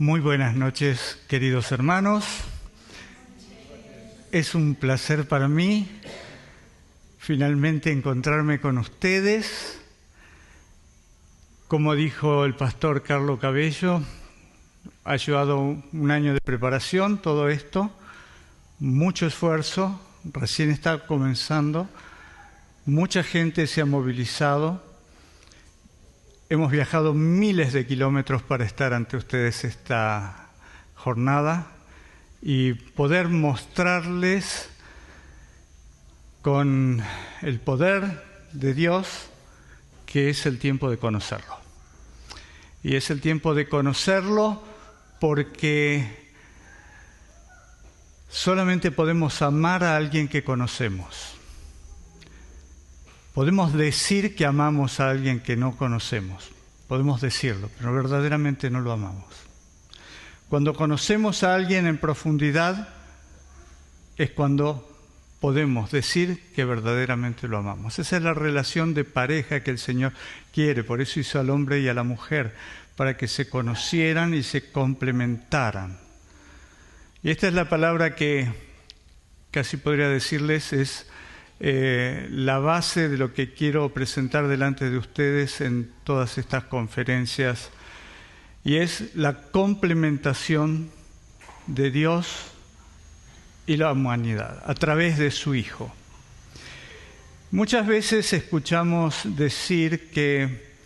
Muy buenas noches, queridos hermanos. Es un placer para mí finalmente encontrarme con ustedes. Como dijo el pastor Carlos Cabello, ha llevado un año de preparación todo esto, mucho esfuerzo, recién está comenzando, mucha gente se ha movilizado. Hemos viajado miles de kilómetros para estar ante ustedes esta jornada y poder mostrarles con el poder de Dios que es el tiempo de conocerlo. Y es el tiempo de conocerlo porque solamente podemos amar a alguien que conocemos. Podemos decir que amamos a alguien que no conocemos. Podemos decirlo, pero verdaderamente no lo amamos. Cuando conocemos a alguien en profundidad es cuando podemos decir que verdaderamente lo amamos. Esa es la relación de pareja que el Señor quiere. Por eso hizo al hombre y a la mujer, para que se conocieran y se complementaran. Y esta es la palabra que casi podría decirles es la base de lo que quiero presentar delante de ustedes en todas estas conferencias, y es la complementación de Dios y la humanidad a través de su Hijo. Muchas veces escuchamos decir que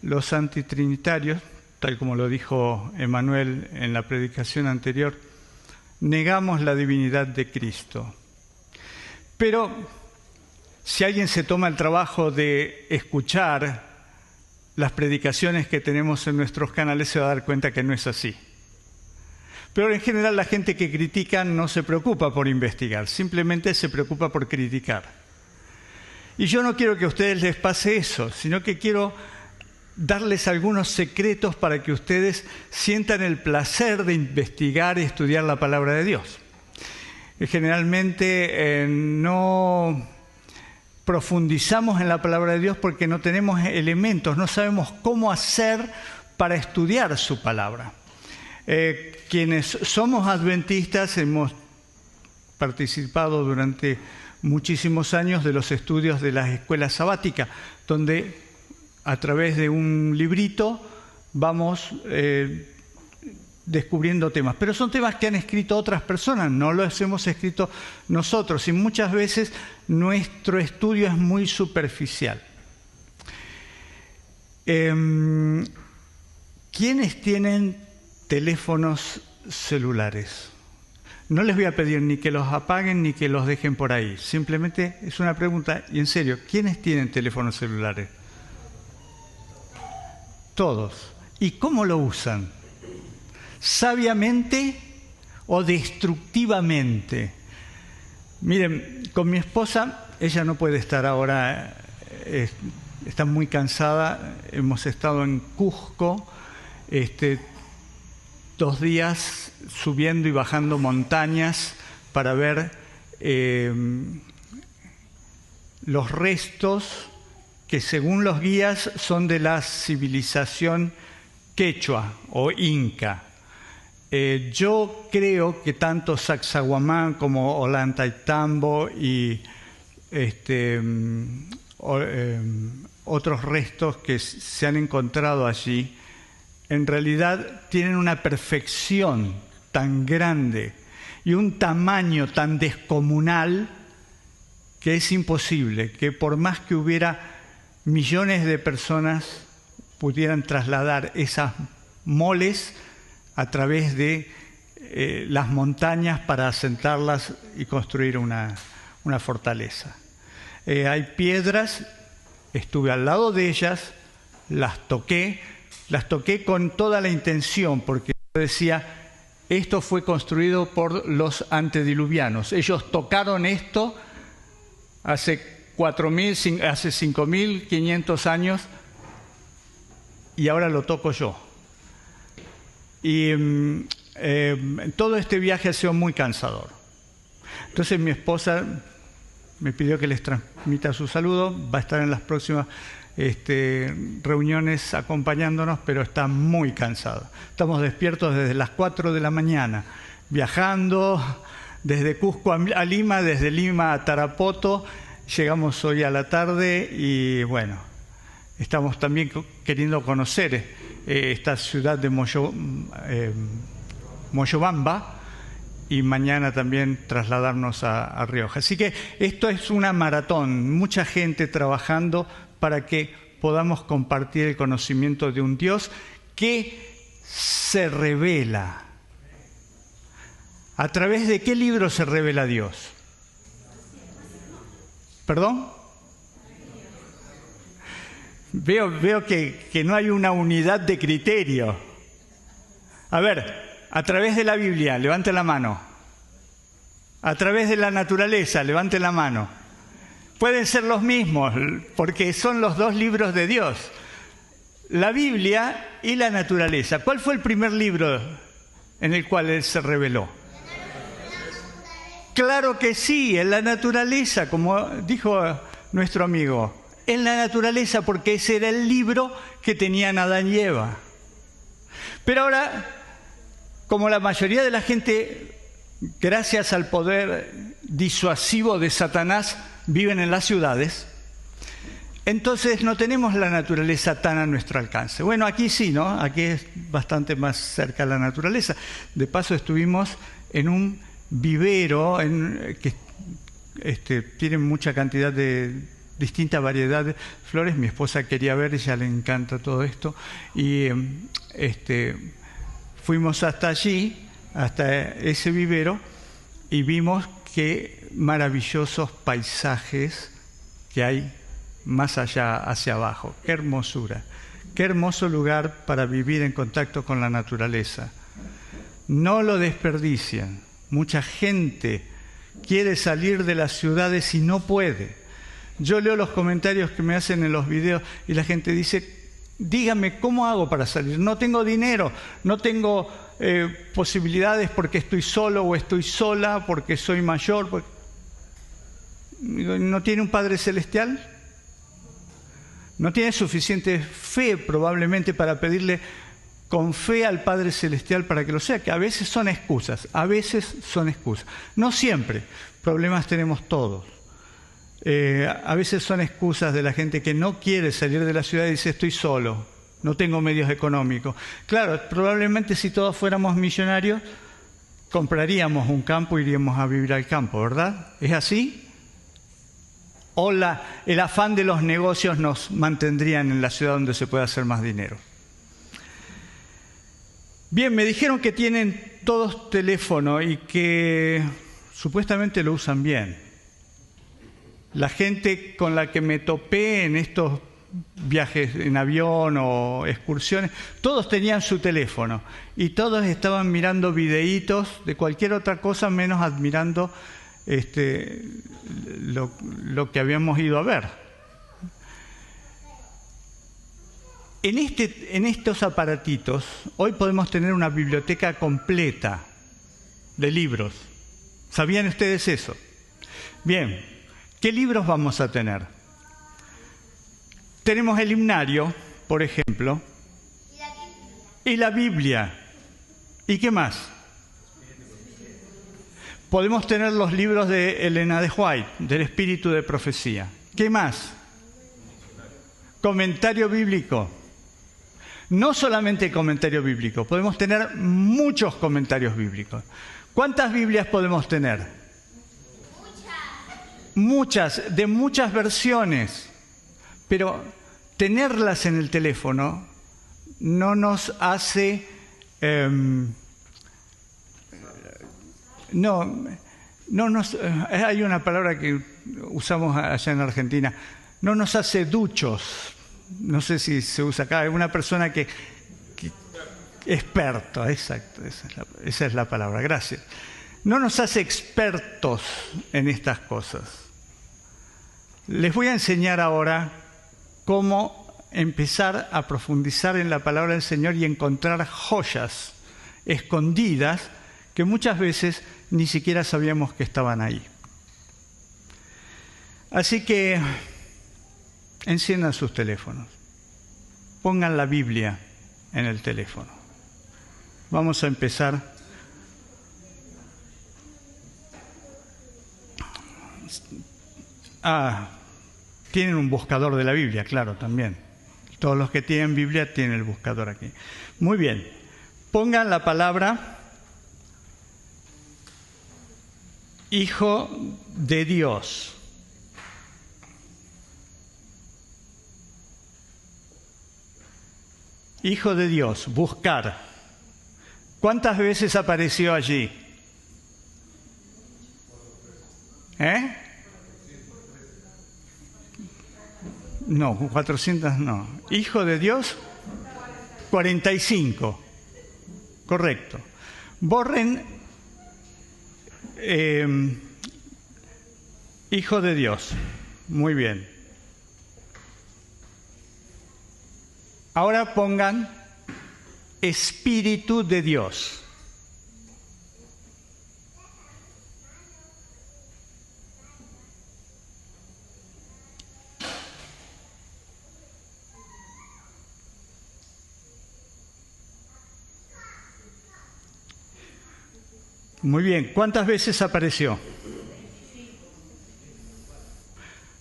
los antitrinitarios, tal como lo dijo Emanuel en la predicación anterior, negamos la divinidad de Cristo. Pero si alguien se toma el trabajo de escuchar las predicaciones que tenemos en nuestros canales, se va a dar cuenta que no es así. Pero en general la gente que critica no se preocupa por investigar, simplemente se preocupa por criticar. Y yo no quiero que a ustedes les pase eso, sino que quiero darles algunos secretos para que ustedes sientan el placer de investigar y estudiar la palabra de Dios. Generalmente no profundizamos en la palabra de Dios porque no tenemos elementos, no sabemos cómo hacer para estudiar su palabra. Quienes somos adventistas hemos participado durante muchísimos años de los estudios de las escuelas sabáticas, donde a través de un librito vamos descubriendo temas, pero son temas que han escrito otras personas, no los hemos escrito nosotros, y muchas veces nuestro estudio es muy superficial. ¿Quiénes tienen teléfonos celulares? No les voy a pedir ni que los apaguen ni que los dejen por ahí, simplemente es una pregunta, y en serio, ¿quiénes tienen teléfonos celulares? Todos. ¿Y cómo lo usan? ¿Sabiamente o destructivamente? Miren, con mi esposa, ella no puede estar ahora, está muy cansada, hemos estado en Cusco 2 días subiendo y bajando montañas para ver los restos que según los guías son de la civilización quechua o inca. Yo creo que tanto Sacsayhuamán como Ollantaytambo y otros restos que se han encontrado allí, en realidad tienen una perfección tan grande y un tamaño tan descomunal que es imposible que por más que hubiera millones de personas pudieran trasladar esas moles a través de las montañas para asentarlas y construir una fortaleza. Hay piedras, estuve al lado de ellas, las toqué con toda la intención, porque yo decía, esto fue construido por los antediluvianos. Ellos tocaron esto hace 5.500 años y ahora lo toco yo. Y todo este viaje ha sido muy cansador. Entonces mi esposa me pidió que les transmita su saludo, va a estar en las próximas reuniones acompañándonos, pero está muy cansado. Estamos despiertos desde las 4 de la mañana, viajando desde Cusco a Lima, desde Lima a Tarapoto. Llegamos hoy a la tarde y bueno, estamos también queriendo conocer esta ciudad de Moyobamba, y mañana también trasladarnos a Rioja. Así que esto es una maratón, mucha gente trabajando para que podamos compartir el conocimiento de un Dios que se revela. ¿A través de qué libro se revela Dios? ¿Perdón? Veo que no hay una unidad de criterio. A ver, a través de la Biblia, levante la mano. A través de la naturaleza, levante la mano. Pueden ser los mismos, porque son los dos libros de Dios. La Biblia y la naturaleza. ¿Cuál fue el primer libro en el cual Él se reveló? Claro que sí, en la naturaleza, como dijo nuestro amigo. En la naturaleza, porque ese era el libro que tenían Adán y Eva. Pero ahora, como la mayoría de la gente, gracias al poder disuasivo de Satanás, viven en las ciudades, entonces no tenemos la naturaleza tan a nuestro alcance. Bueno, aquí sí, ¿no? Aquí es bastante más cerca de la naturaleza. De paso estuvimos en un vivero que tiene mucha cantidad de distinta variedad de flores. Mi esposa quería ver, ella le encanta todo esto, y fuimos hasta allí, hasta ese vivero, y vimos qué maravillosos paisajes que hay más allá, hacia abajo. Qué hermosura, qué hermoso lugar para vivir en contacto con la naturaleza. No lo desperdician. Mucha gente quiere salir de las ciudades y no puede. Yo leo los comentarios que me hacen en los videos y la gente dice: dígame, ¿cómo hago para salir? No tengo dinero, no tengo posibilidades porque estoy solo o estoy sola, porque soy mayor. ¿No tiene un Padre Celestial? No tiene suficiente fe probablemente para pedirle con fe al Padre Celestial para que lo sea, que a veces son excusas, no siempre, problemas tenemos todos. A veces son excusas de la gente que no quiere salir de la ciudad y dice: estoy solo, no tengo medios económicos. Claro, probablemente si todos fuéramos millonarios, compraríamos un campo e iríamos a vivir al campo, ¿verdad? ¿Es así? ¿O el afán de los negocios nos mantendrían en la ciudad donde se puede hacer más dinero? Bien, me dijeron que tienen todos teléfono y que supuestamente lo usan bien. La gente con la que me topé en estos viajes en avión o excursiones, todos tenían su teléfono y todos estaban mirando videitos de cualquier otra cosa menos admirando lo que habíamos ido a ver. En estos aparatitos, hoy podemos tener una biblioteca completa de libros. ¿Sabían ustedes eso? Bien, ¿qué libros vamos a tener? Tenemos el himnario, por ejemplo, y la Biblia. ¿Y qué más? Podemos tener los libros de Elena de White, del Espíritu de Profecía. ¿Qué más? Comentario bíblico. No solamente comentario bíblico, podemos tener muchos comentarios bíblicos. ¿Cuántas Biblias podemos tener? Muchas, de muchas versiones. Pero tenerlas en el teléfono no nos hace... hay una palabra que usamos allá en Argentina, no nos hace duchos. No sé si se usa acá, es una persona que experto, exacto, esa es la palabra, gracias. No nos hace expertos en estas cosas. Les voy a enseñar ahora cómo empezar a profundizar en la palabra del Señor y encontrar joyas escondidas que muchas veces ni siquiera sabíamos que estaban ahí. Así que Enciendan sus teléfonos. Pongan la Biblia en el teléfono. Vamos a empezar. Tienen un buscador de la Biblia, claro, también. Todos los que tienen Biblia tienen el buscador aquí. Muy bien. Pongan la palabra Hijo de Dios. Hijo de Dios, buscar. ¿Cuántas veces apareció allí? No, 400 no. Hijo de Dios, 45. Correcto. Borren Hijo de Dios. Muy bien. Ahora pongan Espíritu de Dios. Muy bien, ¿cuántas veces apareció?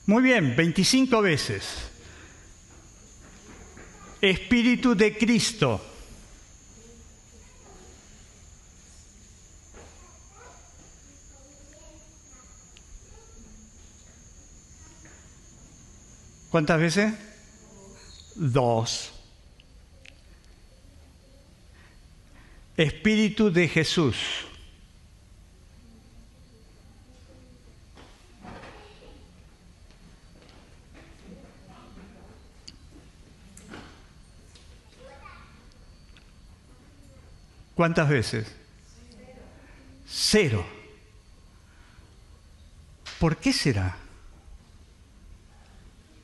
Muy bien, 25 veces. Espíritu de Cristo. ¿Cuántas veces? 2. Espíritu de Jesús. ¿Cuántas veces? 0. ¿Por qué será?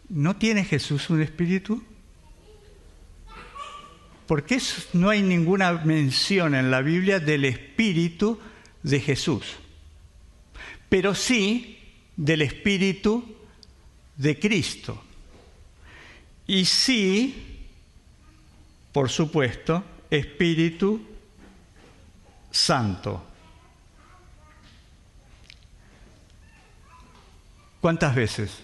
¿No tiene Jesús un espíritu? ¿Por qué no hay ninguna mención en la Biblia del espíritu de Jesús? Pero sí del espíritu de Cristo. Y sí, por supuesto, Espíritu Santo. ¿Cuántas veces?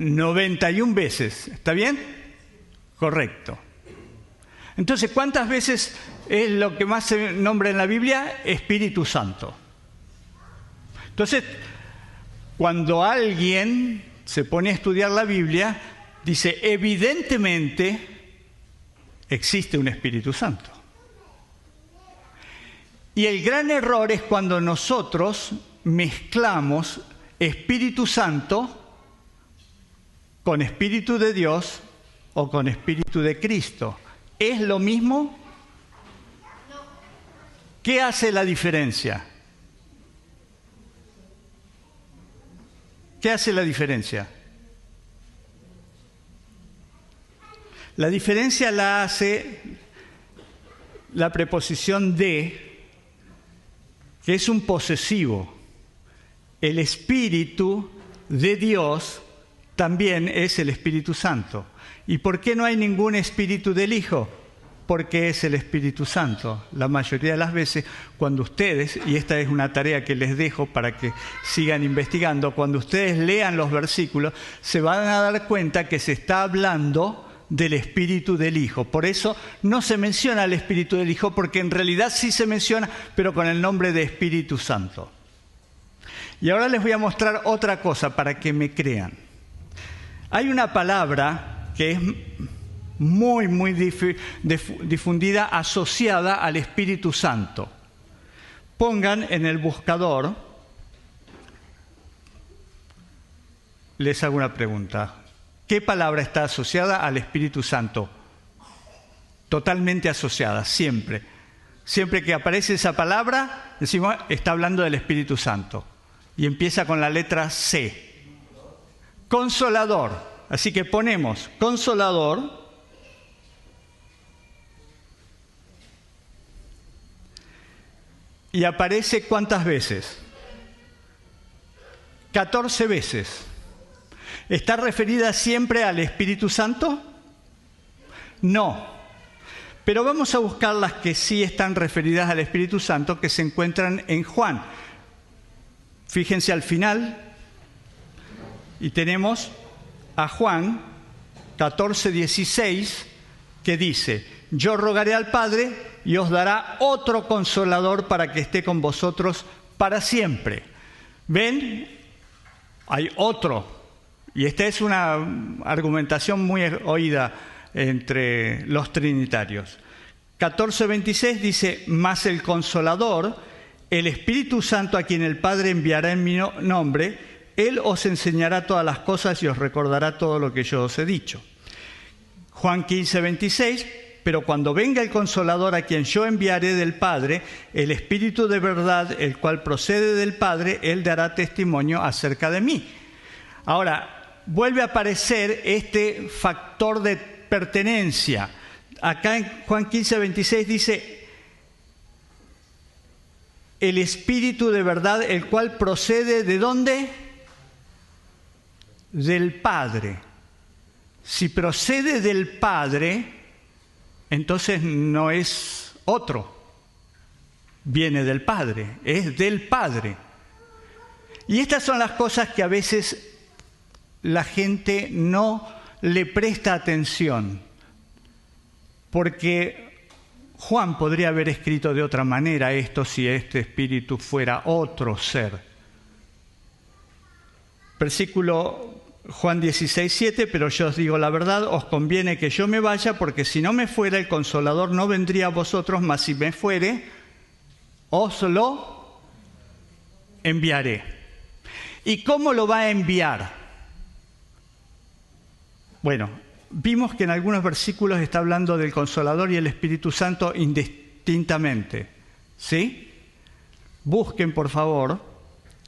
91 veces. ¿Está bien? Correcto. Entonces, ¿cuántas veces es lo que más se nombra en la Biblia? Espíritu Santo. Entonces, cuando alguien se pone a estudiar la Biblia, dice, evidentemente existe un Espíritu Santo. Y el gran error es cuando nosotros mezclamos Espíritu Santo con Espíritu de Dios o con Espíritu de Cristo. ¿Es lo mismo? ¿Qué hace la diferencia? ¿Qué hace la diferencia? La diferencia la hace la preposición de, que es un posesivo. El Espíritu de Dios también es el Espíritu Santo. ¿Y por qué no hay ningún Espíritu del Hijo? Porque es el Espíritu Santo. La mayoría de las veces, cuando ustedes, y esta es una tarea que les dejo para que sigan investigando, cuando ustedes lean los versículos, se van a dar cuenta que se está hablando del Espíritu del Hijo. Por eso no se menciona el Espíritu del Hijo, porque en realidad sí se menciona, pero con el nombre de Espíritu Santo. Y ahora les voy a mostrar otra cosa para que me crean. Hay una palabra que es muy difundida, asociada al Espíritu Santo. Pongan en el buscador, les hago una pregunta. ¿Qué palabra está asociada al Espíritu Santo? Totalmente asociada, siempre. Siempre que aparece esa palabra, decimos, está hablando del Espíritu Santo. Y empieza con la letra C. Consolador. Así que ponemos Consolador. Y aparece ¿cuántas veces? 14 veces. ¿Está referida siempre al Espíritu Santo? No. Pero vamos a buscar las que sí están referidas al Espíritu Santo, que se encuentran en Juan. Fíjense al final, y tenemos a Juan 14:16, que dice: yo rogaré al Padre y os dará otro consolador para que esté con vosotros para siempre. ¿Ven? Hay otro. Y esta es una argumentación muy oída entre los trinitarios. 14:26 dice: mas el Consolador, el Espíritu Santo, a quien el Padre enviará en mi nombre, Él os enseñará todas las cosas y os recordará todo lo que yo os he dicho. Juan 15:26: pero cuando venga el Consolador, a quien yo enviaré del Padre, el Espíritu de verdad, el cual procede del Padre, Él dará testimonio acerca de mí. Ahora, vuelve a aparecer este factor de pertenencia. Acá en Juan 15:26 dice: el Espíritu de verdad, el cual procede ¿de dónde? Del Padre. Si procede del Padre, entonces no es otro. Viene del Padre, es del Padre. Y estas son las cosas que a veces la gente no le presta atención, porque Juan podría haber escrito de otra manera esto si este Espíritu fuera otro ser. Versículo Juan 16:7: pero yo os digo la verdad, os conviene que yo me vaya, porque si no me fuera, el Consolador no vendría a vosotros, mas si me fuere, os lo enviaré. ¿Y cómo lo va a enviar? Bueno, vimos que en algunos versículos está hablando del Consolador y el Espíritu Santo indistintamente, ¿sí? Busquen, por favor,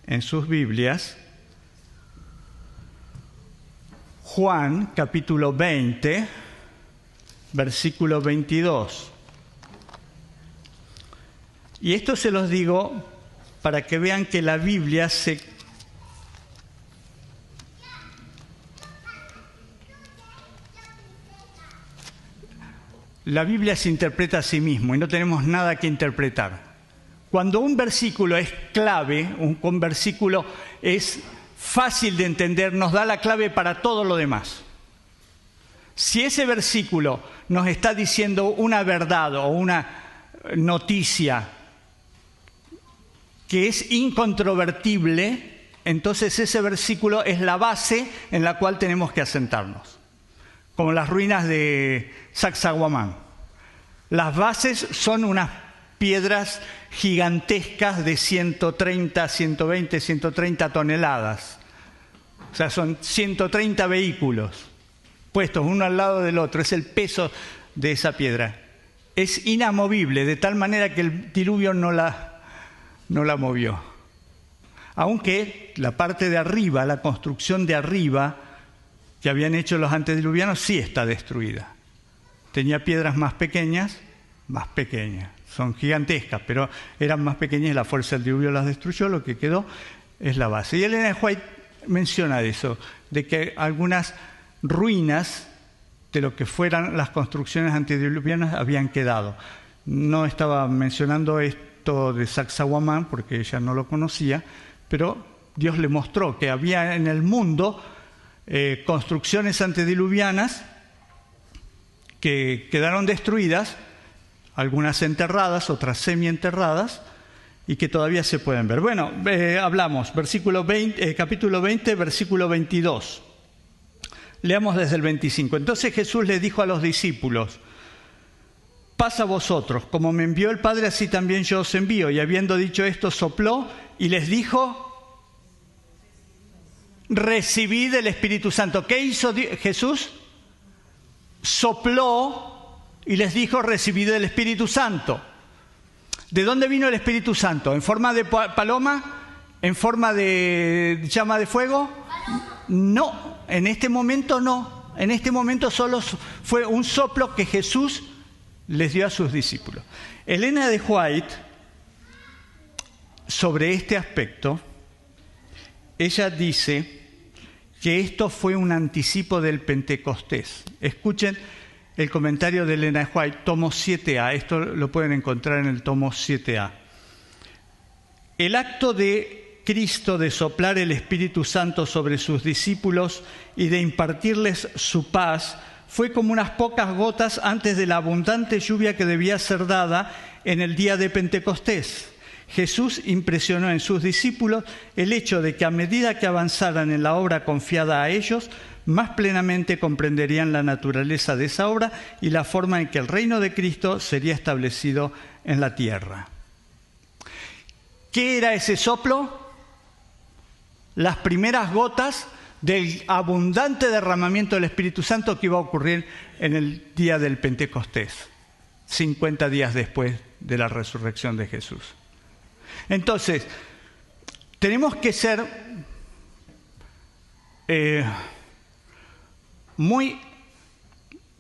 en sus Biblias, Juan, capítulo 20, versículo 22. Y esto se los digo para que vean que la Biblia se interpreta a sí mismo y no tenemos nada que interpretar. Cuando un versículo es clave, un versículo es fácil de entender, nos da la clave para todo lo demás. Si ese versículo nos está diciendo una verdad o una noticia que es incontrovertible, entonces ese versículo es la base en la cual tenemos que asentarnos. Como las ruinas de Sacsayhuamán. Las bases son unas piedras gigantescas de 130, 120, 130 toneladas. O sea, son 130 vehículos puestos uno al lado del otro. Es el peso de esa piedra. Es inamovible, de tal manera que el diluvio no la movió. Aunque la parte de arriba, la construcción de arriba que habían hecho los antediluvianos, sí está destruida. Tenía piedras más pequeñas, son gigantescas, pero eran más pequeñas y la fuerza del diluvio las destruyó. Lo que quedó es la base. Y Elena White menciona eso, de que algunas ruinas de lo que fueran las construcciones antediluvianas habían quedado. No estaba mencionando esto de Sacsayhuamán porque ella no lo conocía, pero Dios le mostró que había en el mundo construcciones antediluvianas que quedaron destruidas, algunas enterradas, otras semienterradas, y que todavía se pueden ver. Bueno, hablamos, capítulo 20, versículo 22. Leamos desde el 25. Entonces Jesús le dijo a los discípulos: paz a vosotros, como me envió el Padre, así también yo os envío. Y habiendo dicho esto, sopló y les dijo: recibid el Espíritu Santo. ¿Qué hizo Jesús? Sopló y les dijo: recibid el Espíritu Santo. ¿De dónde vino el Espíritu Santo? ¿En forma de paloma? ¿En forma de llama de fuego? No, en este momento no. En este momento solo fue un soplo que Jesús les dio a sus discípulos. Elena de White, sobre este aspecto, ella dice que esto fue un anticipo del Pentecostés. Escuchen el comentario de Elena White, tomo 7a. Esto lo pueden encontrar en el tomo 7a. El acto de Cristo de soplar el Espíritu Santo sobre sus discípulos y de impartirles su paz fue como unas pocas gotas antes de la abundante lluvia que debía ser dada en el día de Pentecostés. Jesús impresionó en sus discípulos el hecho de que a medida que avanzaran en la obra confiada a ellos, más plenamente comprenderían la naturaleza de esa obra y la forma en que el reino de Cristo sería establecido en la tierra. ¿Qué era ese soplo? Las primeras gotas del abundante derramamiento del Espíritu Santo que iba a ocurrir en el día del Pentecostés, 50 días después de la resurrección de Jesús. Entonces, tenemos que ser muy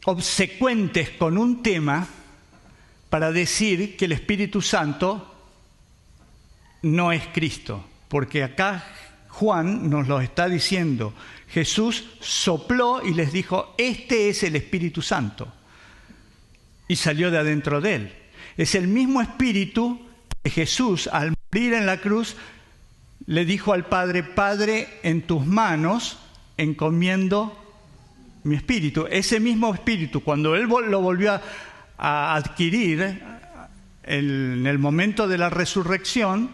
obsecuentes con un tema para decir que el Espíritu Santo no es Cristo, porque acá Juan nos lo está diciendo. Jesús sopló y les dijo, este es el Espíritu Santo. Y salió de adentro de él. Es el mismo Espíritu que Jesús, al morir en la cruz, le dijo al Padre, Padre, en tus manos encomiendo mi espíritu. Ese mismo Espíritu, cuando él lo volvió a adquirir en el momento de la resurrección,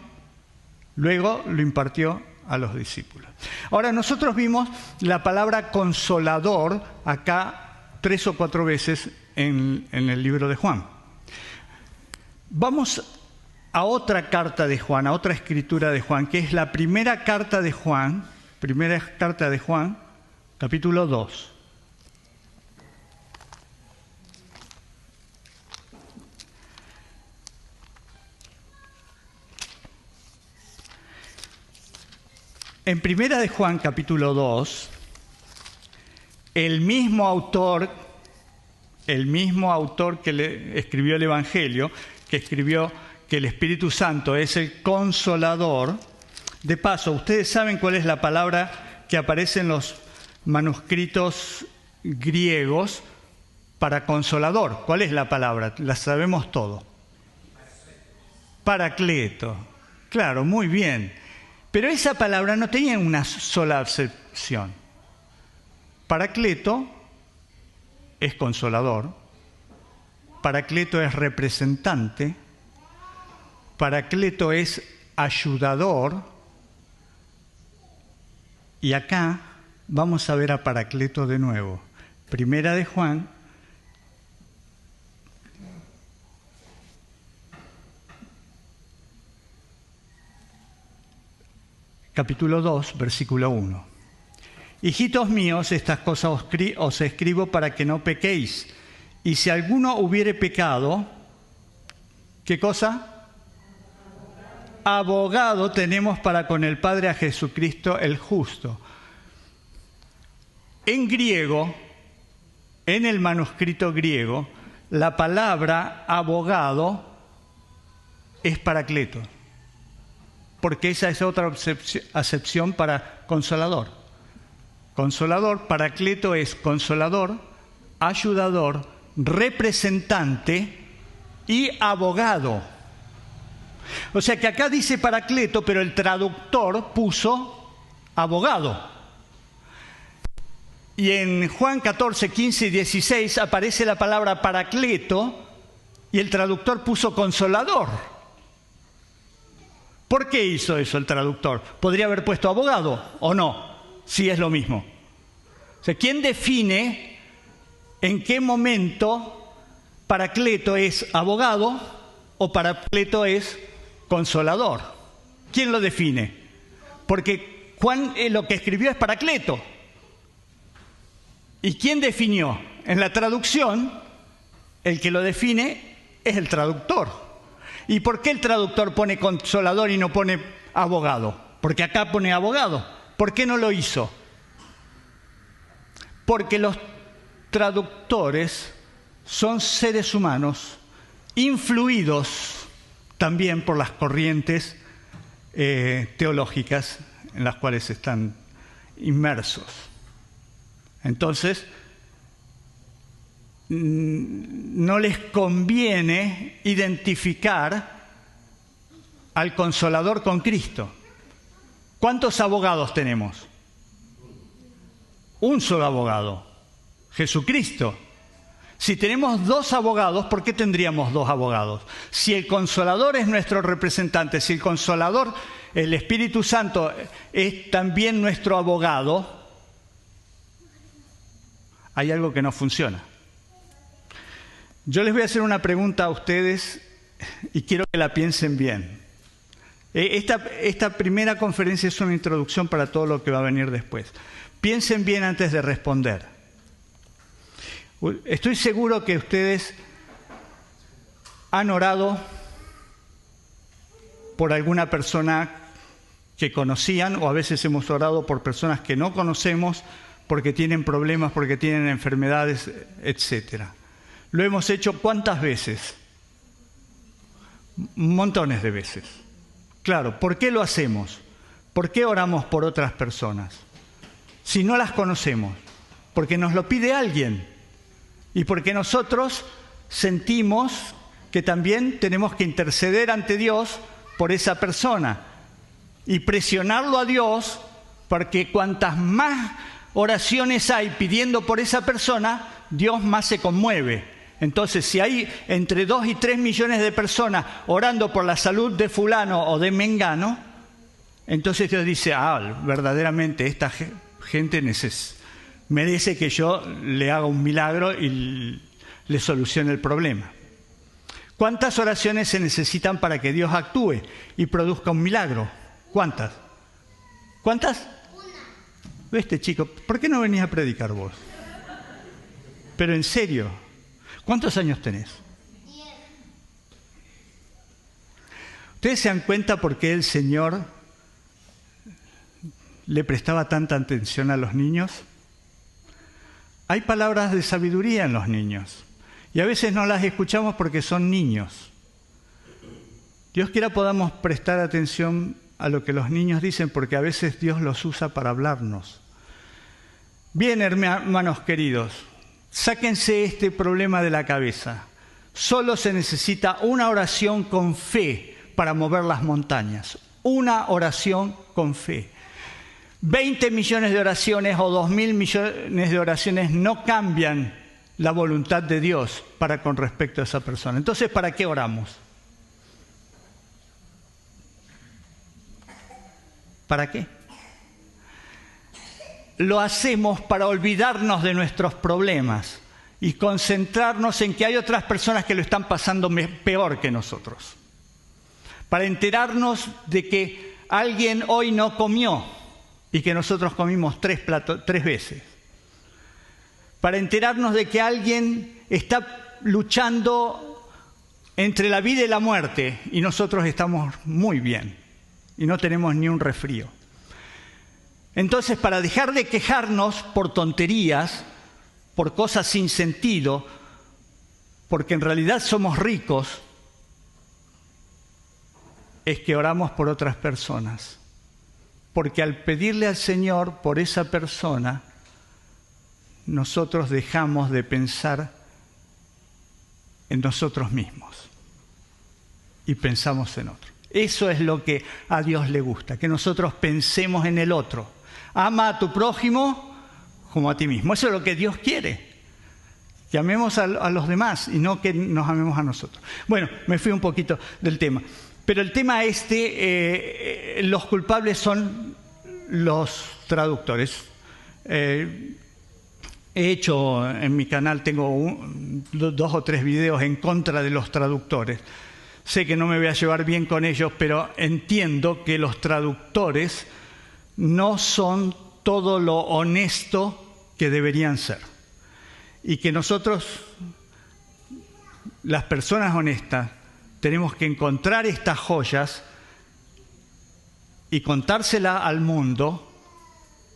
luego lo impartió a los discípulos. Ahora, nosotros vimos la palabra consolador acá 3 o 4 veces en el libro de Juan. Vamos a otra carta de Juan, a otra escritura de Juan, que es la primera carta de Juan, capítulo 2. En Primera de Juan, capítulo 2, el mismo autor que le escribió el Evangelio, que escribió que el Espíritu Santo es el consolador. De paso, ¿ustedes saben cuál es la palabra que aparece en los manuscritos griegos para consolador? ¿Cuál es la palabra? La sabemos todo. Paracleto. Claro, muy bien. Pero esa palabra no tenía una sola acepción. Paracleto es consolador, paracleto es representante, paracleto es ayudador, y acá vamos a ver a paracleto de nuevo. Primera de Juan, capítulo 2, versículo 1. Hijitos míos, estas cosas os escribo para que no pequéis. Y si alguno hubiere pecado, ¿qué cosa? Abogado tenemos para con el Padre a Jesucristo el justo. En griego, en el manuscrito griego, la palabra abogado es paracleto, porque esa es otra acepción para consolador. Consolador, paracleto es consolador, ayudador, representante y abogado. O sea que acá dice paracleto, pero el traductor puso abogado. Y en Juan 14, 15 y 16 aparece la palabra paracleto y el traductor puso consolador. ¿Por qué hizo eso el traductor? ¿Podría haber puesto abogado o no? Sí, es lo mismo. O sea, ¿quién define en qué momento paracleto es abogado o paracleto es consolador? ¿Quién lo define? Porque Juan lo que escribió es paracleto. ¿Y quién definió? En la traducción, el que lo define es el traductor. ¿Y por qué el traductor pone consolador y no pone abogado? Porque acá pone abogado. ¿Por qué no lo hizo? Porque los traductores son seres humanos influidos también por las corrientes teológicas en las cuales están inmersos. Entonces, no les conviene identificar al Consolador con Cristo. ¿Cuántos abogados tenemos? Un solo abogado, Jesucristo. Si tenemos dos abogados, ¿por qué tendríamos dos abogados? Si el Consolador es nuestro representante, si el Consolador, el Espíritu Santo, es también nuestro abogado, hay algo que no funciona. Yo les voy a hacer una pregunta a ustedes y quiero que la piensen bien. Esta primera conferencia es una introducción para todo lo que va a venir después. Piensen bien antes de responder. Estoy seguro que ustedes han orado por alguna persona que conocían, o a veces hemos orado por personas que no conocemos porque tienen problemas, porque tienen enfermedades, etc. ¿Lo hemos hecho cuántas veces? Montones de veces. Claro, ¿por qué lo hacemos? ¿Por qué oramos por otras personas? Si no las conocemos, porque nos lo pide alguien y porque nosotros sentimos que también tenemos que interceder ante Dios por esa persona y presionarlo a Dios, porque cuantas más oraciones hay pidiendo por esa persona, Dios más se conmueve. Entonces, si hay entre 2 y 3 millones de personas orando por la salud de fulano o de mengano, entonces Dios dice, verdaderamente esta gente merece que yo le haga un milagro y le solucione el problema. ¿Cuántas oraciones se necesitan para que Dios actúe y produzca un milagro? ¿Cuántas? ¿Cuántas? Una. Este chico, ¿por qué no venís a predicar vos? Pero en serio, ¿cuántos años tenés? 10. ¿Ustedes se dan cuenta por qué el Señor le prestaba tanta atención a los niños? Hay palabras de sabiduría en los niños y a veces no las escuchamos porque son niños. Dios quiera podamos prestar atención a lo que los niños dicen, porque a veces Dios los usa para hablarnos. Bien, hermanos queridos, sáquense este problema de la cabeza. Solo se necesita una oración con fe para mover las montañas. Una oración con fe. 20 millones de oraciones o 2.000 millones de oraciones no cambian la voluntad de Dios para con respecto a esa persona. Entonces, ¿para qué oramos? ¿Para qué? Lo hacemos para olvidarnos de nuestros problemas y concentrarnos en que hay otras personas que lo están pasando peor que nosotros. Para enterarnos de que alguien hoy no comió y que nosotros comimos 3 veces. Para enterarnos de que alguien está luchando entre la vida y la muerte y nosotros estamos muy bien y no tenemos ni un resfrío. Entonces, para dejar de quejarnos por tonterías, por cosas sin sentido, porque en realidad somos ricos, es que oramos por otras personas. Porque al pedirle al Señor por esa persona, nosotros dejamos de pensar en nosotros mismos y pensamos en otro. Eso es lo que a Dios le gusta, que nosotros pensemos en el otro. Ama a tu prójimo como a ti mismo. Eso es lo que Dios quiere. Que amemos a los demás y no que nos amemos a nosotros. Bueno, me fui un poquito del tema. Pero el tema los culpables son los traductores. He hecho en mi canal, tengo 2 o 3 videos en contra de los traductores. Sé que no me voy a llevar bien con ellos, pero entiendo que los traductores no son todo lo honesto que deberían ser. Y que nosotros, las personas honestas, tenemos que encontrar estas joyas y contárselas al mundo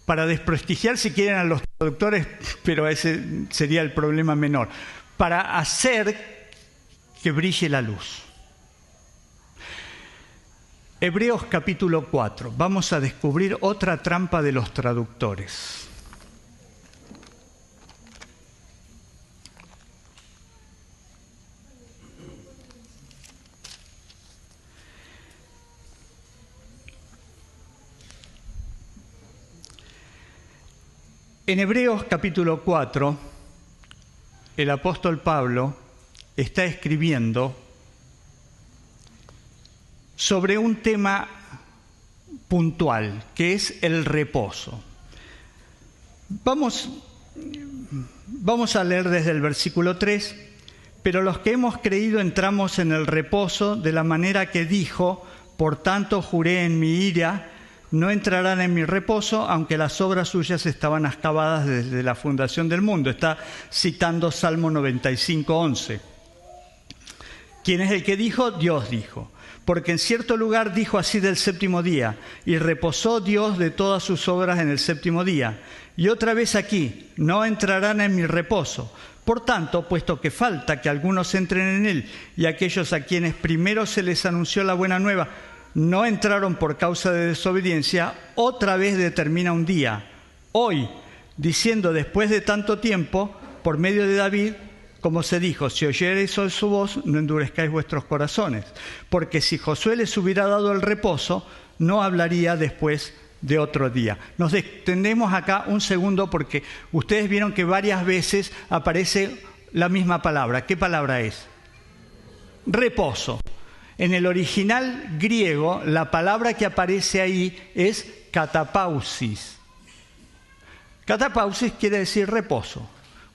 para desprestigiar, si quieren, a los traductores, pero ese sería el problema menor, para hacer que brille la luz. Hebreos capítulo 4. Vamos a descubrir otra trampa de los traductores. En Hebreos capítulo 4, el apóstol Pablo está escribiendo sobre un tema puntual, que es el reposo. Vamos a leer desde el versículo 3, pero los que hemos creído entramos en el reposo de la manera que dijo, por tanto juré en mi ira, no entrarán en mi reposo, aunque las obras suyas estaban acabadas desde la fundación del mundo. Está citando Salmo 95:11. ¿Quién es el que dijo? Dios dijo. Porque en cierto lugar dijo así del séptimo día, y reposó Dios de todas sus obras en el séptimo día. Y otra vez aquí, no entrarán en mi reposo. Por tanto, puesto que falta que algunos entren en él, y aquellos a quienes primero se les anunció la buena nueva, no entraron por causa de desobediencia, otra vez determina un día, hoy, diciendo después de tanto tiempo, por medio de David, como se dijo, si oyereis hoy su voz, no endurezcáis vuestros corazones. Porque si Josué les hubiera dado el reposo, no hablaría después de otro día. Nos detendemos acá un segundo porque ustedes vieron que varias veces aparece la misma palabra. ¿Qué palabra es? Reposo. En el original griego, la palabra que aparece ahí es katapausis. Katapausis quiere decir reposo.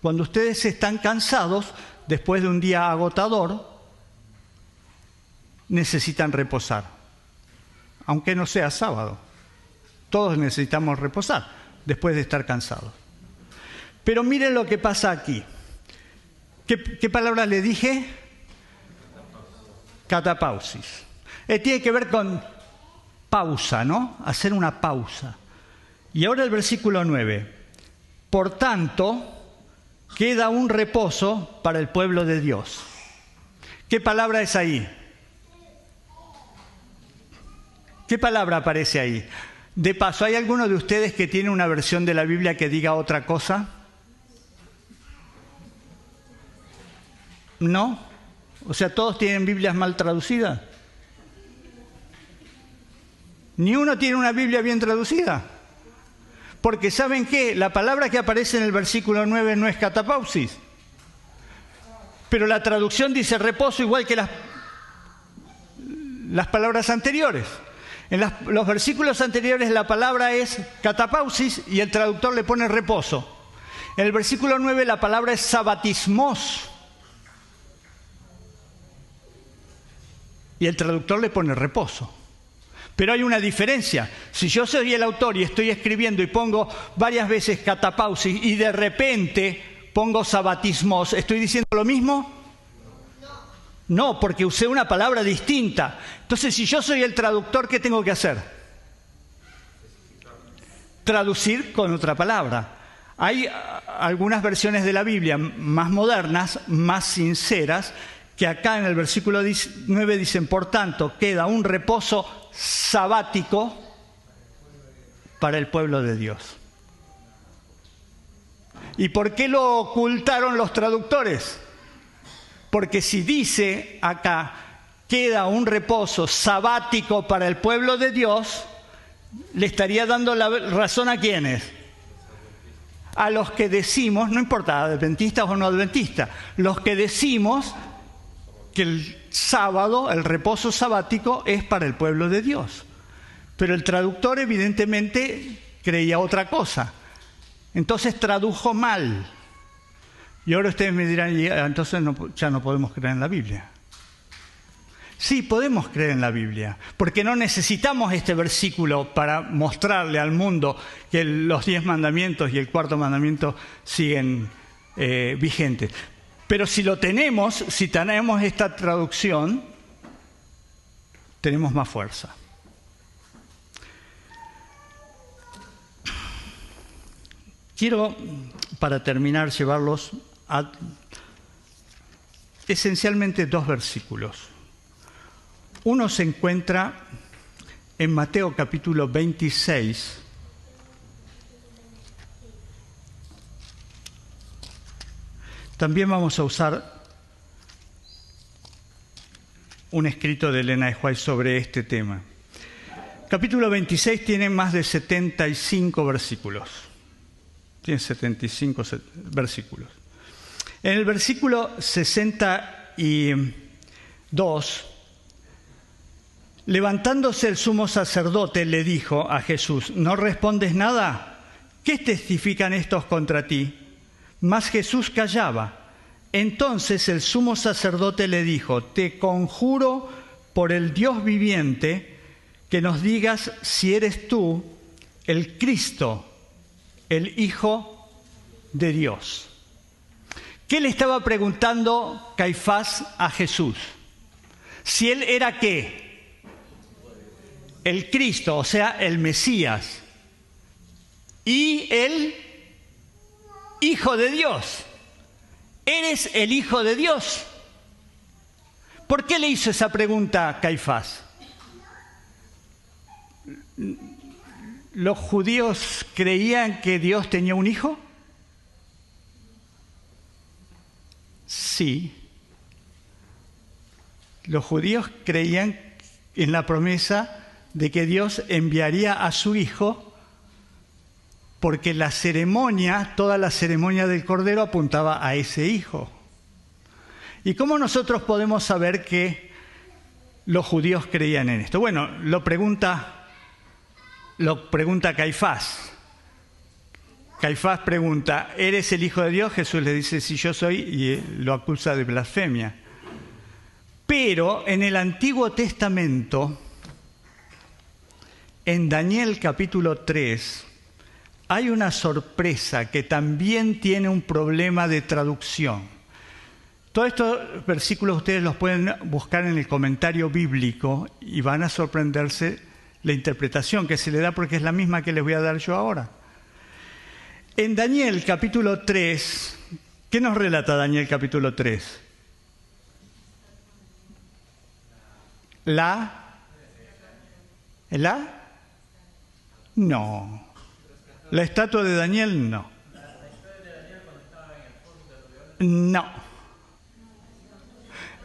Cuando ustedes están cansados, después de un día agotador, necesitan reposar. Aunque no sea sábado. Todos necesitamos reposar después de estar cansados. Pero miren lo que pasa aquí. ¿Qué palabra le dije? Catapausis. Tiene que ver con pausa, ¿no? Hacer una pausa. Y ahora el versículo 9. Por tanto, queda un reposo para el pueblo de Dios. ¿Qué palabra es ahí? ¿Qué palabra aparece ahí? De paso, ¿hay alguno de ustedes que tiene una versión de la Biblia que diga otra cosa? ¿No? O sea, ¿todos tienen Biblias mal traducidas? ¿Ni uno tiene una Biblia bien traducida? Porque ¿saben qué? La palabra que aparece en el versículo 9 no es catapausis. Pero la traducción dice reposo igual que las palabras anteriores. En los versículos anteriores la palabra es catapausis y el traductor le pone reposo. En el versículo 9 la palabra es sabatismos y el traductor le pone reposo. Pero hay una diferencia. Si yo soy el autor y estoy escribiendo y pongo varias veces catapausis y de repente pongo sabatismos, ¿estoy diciendo lo mismo? No, porque usé una palabra distinta. Entonces, si yo soy el traductor, ¿qué tengo que hacer? Traducir con otra palabra. Hay algunas versiones de la Biblia más modernas, más sinceras, que acá en el versículo 9 dicen, por tanto, queda un reposo sabático para el pueblo de Dios. ¿Y por qué lo ocultaron los traductores? Porque si dice acá, queda un reposo sabático para el pueblo de Dios, le estaría dando la razón ¿a quiénes? A los que decimos, no importa, adventistas o no adventistas, los que decimos que el sábado, el reposo sabático, es para el pueblo de Dios. Pero el traductor evidentemente creía otra cosa. Entonces tradujo mal. Y ahora ustedes me dirán, entonces ya no podemos creer en la Biblia. Sí, podemos creer en la Biblia, porque no necesitamos este versículo para mostrarle al mundo que los 10 mandamientos y el cuarto mandamiento siguen vigentes. Pero si lo tenemos, si tenemos esta traducción, tenemos más fuerza. Quiero, para terminar, llevarlos a esencialmente 2 versículos. Uno se encuentra, en Mateo capítulo 26, también vamos a usar un escrito de Elena de White sobre este tema. Capítulo 26 tiene más de 75 versículos. Tiene 75 versículos. En el versículo 62, levantándose el sumo sacerdote, le dijo a Jesús: ¿no respondes nada? ¿Qué testifican estos contra ti? Mas Jesús callaba. Entonces el sumo sacerdote le dijo: te conjuro por el Dios viviente que nos digas si eres tú el Cristo, el Hijo de Dios. ¿Qué le estaba preguntando Caifás a Jesús? Si él era ¿qué? El Cristo, o sea, el Mesías, y el Hijo de Dios. ¿Eres el Hijo de Dios? ¿Por qué le hizo esa pregunta a Caifás? ¿Los judíos creían que Dios tenía un hijo? Sí. Los judíos creían en la promesa de que Dios enviaría a su hijo, porque la ceremonia, toda la ceremonia del Cordero apuntaba a ese hijo. ¿Y cómo nosotros podemos saber que los judíos creían en esto? Bueno, lo pregunta Caifás. Caifás pregunta: ¿eres el Hijo de Dios? Jesús le dice: sí, yo soy, y lo acusa de blasfemia. Pero en el Antiguo Testamento, en Daniel capítulo 3, hay una sorpresa que también tiene un problema de traducción. Todos estos versículos ustedes los pueden buscar en el comentario bíblico y van a sorprenderse la interpretación que se le da, porque es la misma que les voy a dar yo ahora. En Daniel capítulo 3, ¿qué nos relata Daniel capítulo 3? No. La estatua de Daniel, no. No.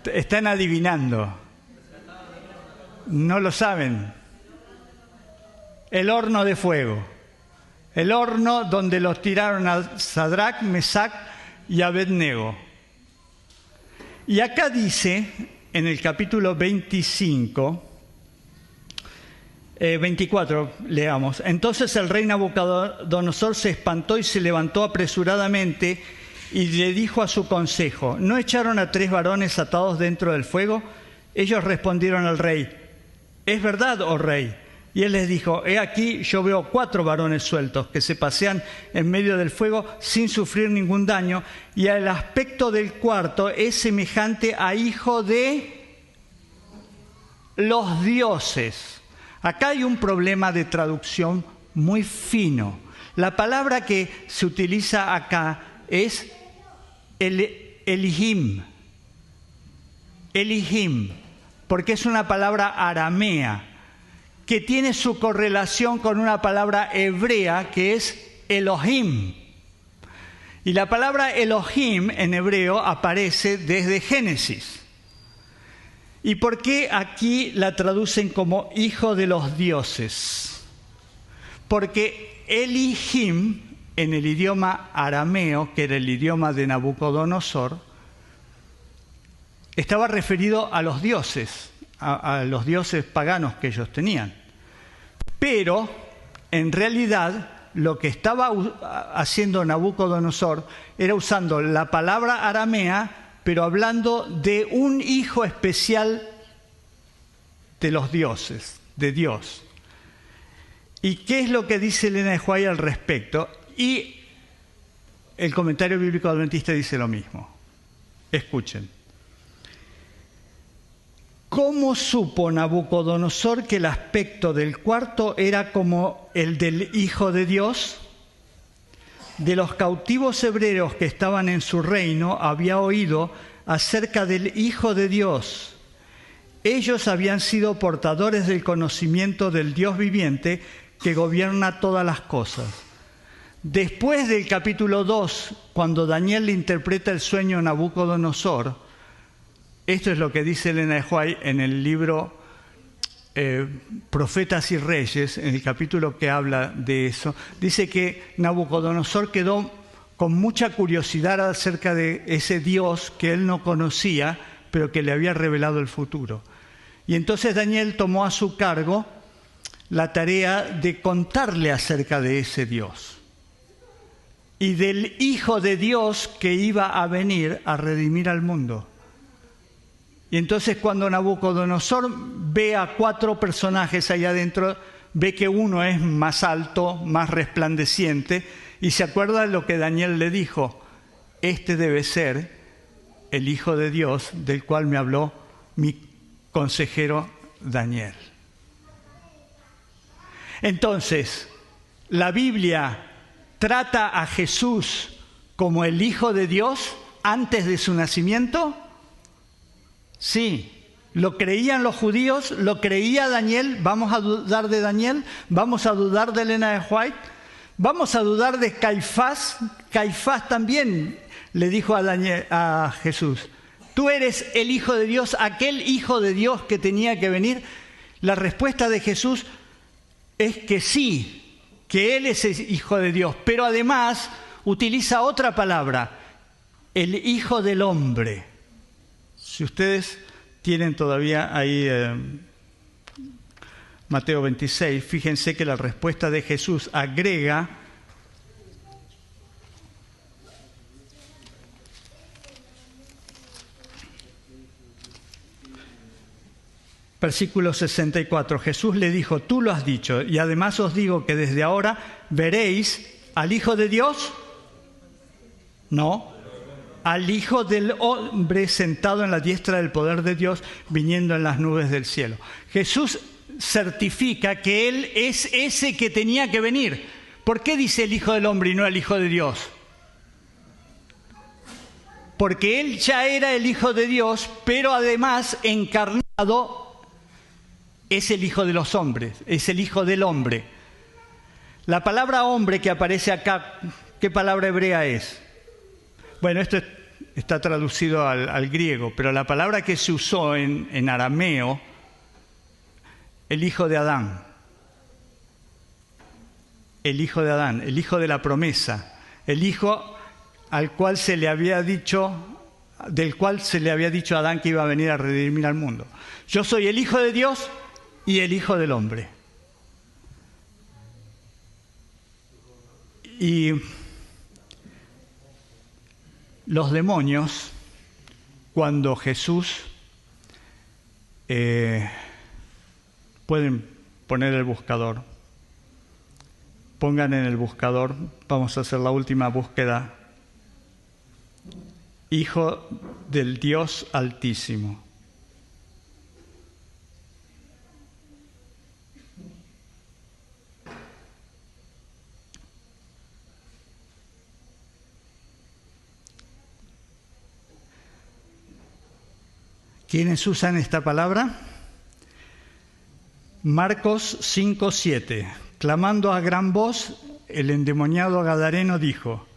Están adivinando. No lo saben. El horno de fuego. El horno donde los tiraron a Sadrach, Mesach y Abednego. Y acá dice, en el capítulo 24, leamos. Entonces el rey Nabucodonosor se espantó y se levantó apresuradamente y le dijo a su consejo: ¿no echaron a 3 varones atados dentro del fuego? Ellos respondieron al rey: es verdad, oh rey. Y él les dijo: he aquí, yo veo 4 varones sueltos que se pasean en medio del fuego sin sufrir ningún daño, y el aspecto del cuarto es semejante a hijo de los dioses. Acá hay un problema de traducción muy fino. La palabra que se utiliza acá es Elohim, porque es una palabra aramea que tiene su correlación con una palabra hebrea que es Elohim. Y la palabra Elohim en hebreo aparece desde Génesis. ¿Y por qué aquí la traducen como hijo de los dioses? Porque Elohim, en el idioma arameo, que era el idioma de Nabucodonosor, estaba referido a los dioses, a los dioses paganos que ellos tenían. Pero, en realidad, lo que estaba haciendo Nabucodonosor era usando la palabra aramea, pero hablando de un hijo especial de los dioses, de Dios. ¿Y qué es lo que dice Elena de White al respecto? Y el comentario bíblico adventista dice lo mismo. Escuchen. ¿Cómo supo Nabucodonosor que el aspecto del cuarto era como el del Hijo de Dios? De los cautivos hebreos que estaban en su reino había oído acerca del Hijo de Dios, Ellos habían sido portadores del conocimiento del Dios viviente que gobierna todas las cosas. Después del capítulo 2, cuando Daniel le interpreta el sueño a Nabucodonosor, esto es lo que dice Elena de White en el libro Profetas y Reyes, en el capítulo que habla de eso, dice que Nabucodonosor quedó con mucha curiosidad acerca de ese Dios que él no conocía, pero que le había revelado el futuro. Y entonces Daniel tomó a su cargo la tarea de contarle acerca de ese Dios y del Hijo de Dios que iba a venir a redimir al mundo. Y entonces cuando Nabucodonosor ve a 4 personajes ahí adentro, ve que uno es más alto, más resplandeciente, y se acuerda de lo que Daniel le dijo: este debe ser el Hijo de Dios del cual me habló mi consejero Daniel. Entonces, ¿la Biblia trata a Jesús como el Hijo de Dios antes de su nacimiento? Sí. ¿Lo creían los judíos? ¿Lo creía Daniel? ¿Vamos a dudar de Daniel? ¿Vamos a dudar de Elena de White? ¿Vamos a dudar de Caifás? Caifás también le dijo a Jesús: ¿tú eres el Hijo de Dios, aquel Hijo de Dios que tenía que venir? La respuesta de Jesús es que sí, que Él es el Hijo de Dios, pero además utiliza otra palabra: el Hijo del Hombre. Si ustedes tienen todavía ahí Mateo 26, fíjense que la respuesta de Jesús agrega versículo 64. Jesús le dijo: tú lo has dicho, y además os digo que desde ahora veréis al Hijo de Dios, no, al Hijo del Hombre sentado en la diestra del poder de Dios, viniendo en las nubes del cielo. Jesús certifica que Él es ese que tenía que venir. ¿Por qué dice el Hijo del Hombre y no el Hijo de Dios? Porque Él ya era el Hijo de Dios, pero además encarnado es el Hijo de los hombres, es el Hijo del Hombre. La palabra hombre que aparece acá, ¿qué palabra hebrea es? Bueno, esto está traducido al griego, pero la palabra que se usó en arameo, el hijo de Adán. El hijo de Adán, el hijo de la promesa, el hijo al cual se le había dicho, del cual se le había dicho a Adán que iba a venir a redimir al mundo. Yo soy el Hijo de Dios y el Hijo del Hombre. Y los demonios, cuando Jesús, pueden poner el buscador, pongan en el buscador, vamos a hacer la última búsqueda: Hijo del Dios Altísimo. ¿Quiénes usan esta palabra? Marcos 5:7. Clamando a gran voz, el endemoniado gadareno dijo: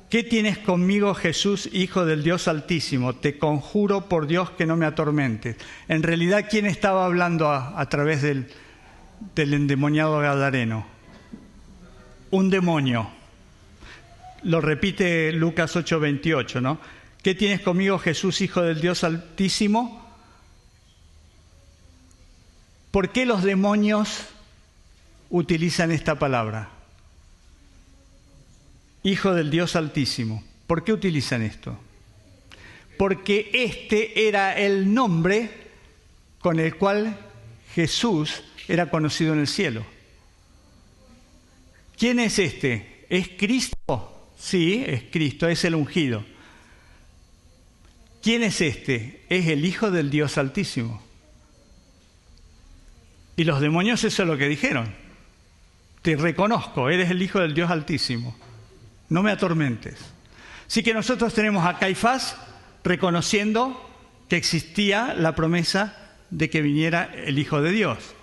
¿qué tienes conmigo, Jesús, Hijo del Dios Altísimo? Te conjuro por Dios que no me atormentes. En realidad, ¿quién estaba hablando a través del endemoniado gadareno? Un demonio. Lo repite Lucas 8:28, ¿no? ¿Qué tienes conmigo, Jesús, Hijo del Dios Altísimo? ¿Por qué los demonios utilizan esta palabra? Hijo del Dios Altísimo. ¿Por qué utilizan esto? Porque este era el nombre con el cual Jesús era conocido en el cielo. ¿Quién es este? ¿Es Cristo? Sí, es Cristo, es el ungido. ¿Quién es este? Es el Hijo del Dios Altísimo. Y los demonios eso es lo que dijeron: te reconozco, eres el Hijo del Dios Altísimo, no me atormentes. Así que nosotros tenemos a Caifás reconociendo que existía la promesa de que viniera el Hijo de Dios.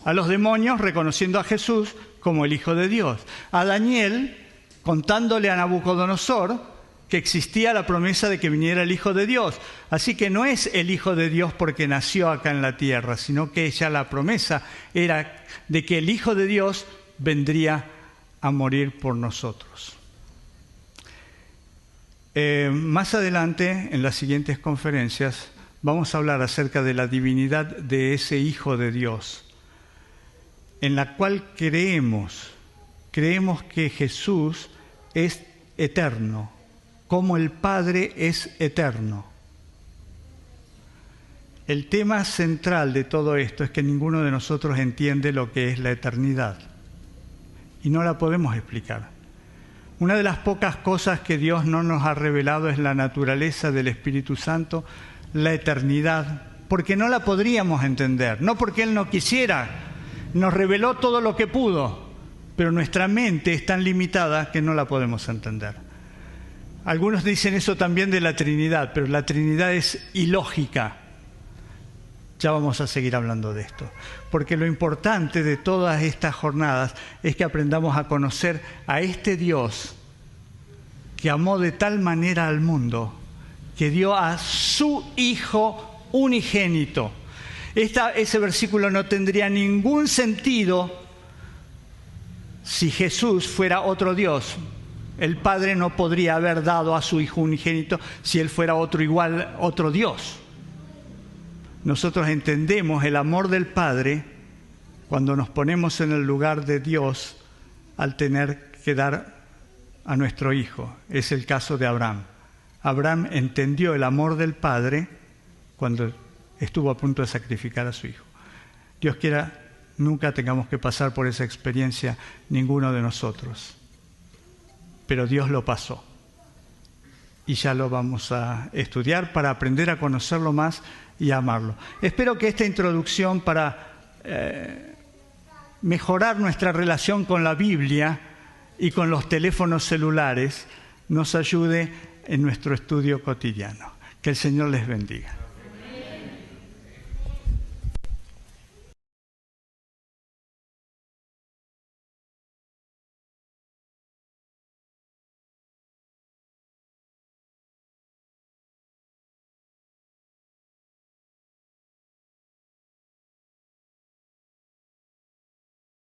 A los demonios reconociendo a Jesús como el Hijo de Dios. A Daniel contándole a Nabucodonosor que existía la promesa de que viniera el Hijo de Dios. Así que no es el Hijo de Dios porque nació acá en la tierra, sino que ya la promesa era de que el Hijo de Dios vendría a morir por nosotros. Más adelante, en las siguientes conferencias, vamos a hablar acerca de la divinidad de ese Hijo de Dios, en la cual creemos que Jesús es eterno, como el Padre es eterno. El tema central de todo esto es que ninguno de nosotros entiende lo que es la eternidad y no la podemos explicar. Una de las pocas cosas que Dios no nos ha revelado es la naturaleza del Espíritu Santo, la eternidad, porque no la podríamos entender, no porque Él no quisiera, nos reveló todo lo que pudo, pero nuestra mente es tan limitada que no la podemos entender. Algunos dicen eso también de la Trinidad, pero la Trinidad es ilógica. Ya vamos a seguir hablando de esto, porque lo importante de todas estas jornadas es que aprendamos a conocer a este Dios que amó de tal manera al mundo, que dio a su Hijo unigénito. Ese versículo no tendría ningún sentido si Jesús fuera otro Dios. El Padre no podría haber dado a su Hijo unigénito si Él fuera otro Dios. Nosotros entendemos el amor del Padre cuando nos ponemos en el lugar de Dios al tener que dar a nuestro Hijo. Es el caso de Abraham. Abraham entendió el amor del Padre cuando estuvo a punto de sacrificar a su Hijo. Dios quiera, nunca tengamos que pasar por esa experiencia ninguno de nosotros. Pero Dios lo pasó. Y ya lo vamos a estudiar para aprender a conocerlo más y a amarlo. Espero que esta introducción para mejorar nuestra relación con la Biblia y con los teléfonos celulares nos ayude en nuestro estudio cotidiano. Que el Señor les bendiga.